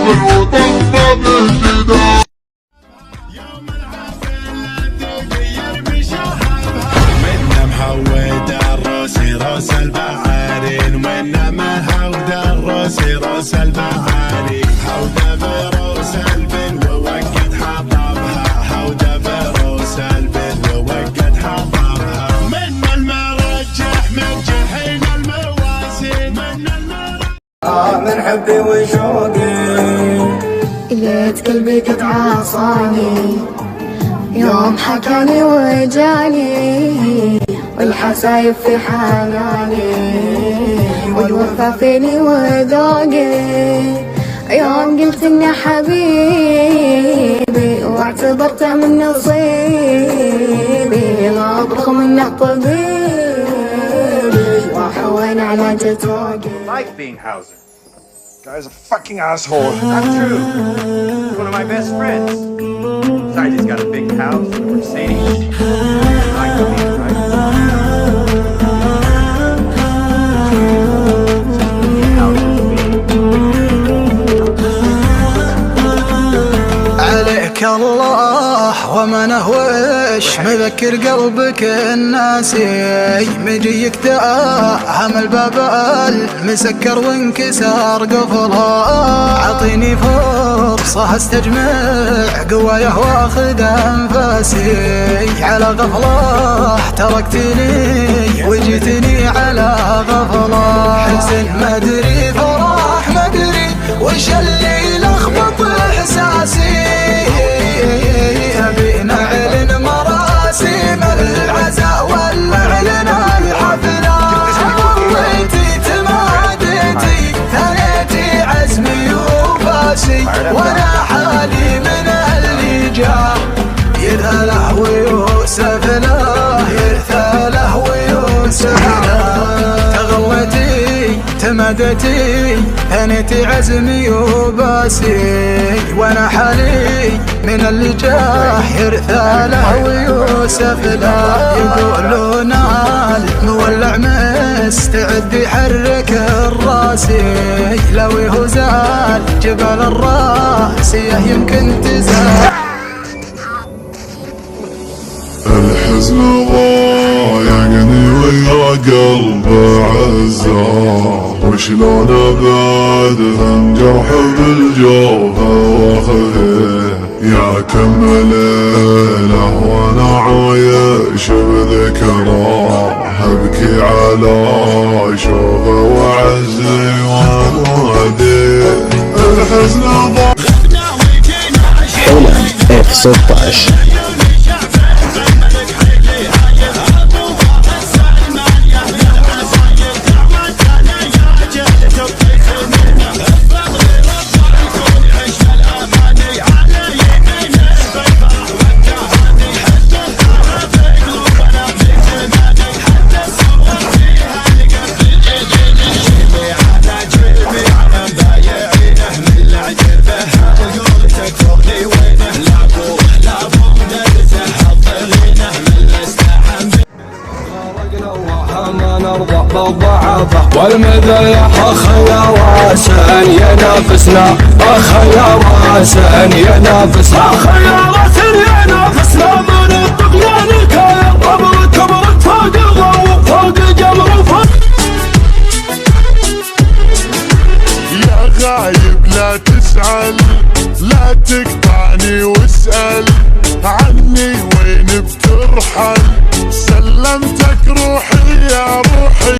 الوطن ما بجدال. يوم العافية الذي بشهابها منا محود الروسي روس البعارين ومنا محود الروسي روس البعارين حودة بروس البن ووقت حطبها حودة بروس البن ووقت حطبها منا المرجح من جحين الموازين منا المرجح من حبي وشوقي ليت قلبي قد عصاني يوم حكاني وجاني والحسايب في حناني والوفا فيني وذوقي يوم قلت اني حبيبي واعتبرته من نصيبي غاب رغم انه طبيبي وحوين على جتوقي. Like being Hauser. Guy's a fucking asshole. Not true. He's one of my best friends. Besides, he's got a big house and a Mercedes. I can be right. عليك الله وما نهوش مذكر قلبك الناسي مجيك داهم الباب المسكر وانكسر قفله عطيني فرصة استجمع قوايه واخذ انفاسي على غفله تركتني وجيتني على غفله حزن ما ادري فرح ما ادري وش اللي لخبط احساسي ابي نعلن مراسم العزاء ولا اعلن الحفله ضيتي تماديتي ثنيتي عزمي وفاسي وانا حالي من اللي جاه يرثله ويوسف له يرثله ويوسف له تغويتي تمدتي ثنيتي عزمي وباسي وانا حالي من اللي جاه يرثله ويوسف له يقولون المولع مستعد يحرك الراسي لو يهزال جبل الراسيه يمكن تزال. الحزن ضايقني ويا قلب عزاه وشلون ابعد جرح بالجوف واخذه يا كم ليله وانا عايش بذكراه ابكي على شوفه وعزي وانادي الحزن حولا F16. والمذيح اخيا راسا ينافسنا اخيا راسا ينافسنا اخيا راسا ينافسنا من الطغيان الكاير كبرت فوق الغو فوق الجمر فوق يا غايب لا تسأل لا تقطعني واسأل عني وين بترحل سلمتك روحي يا روحي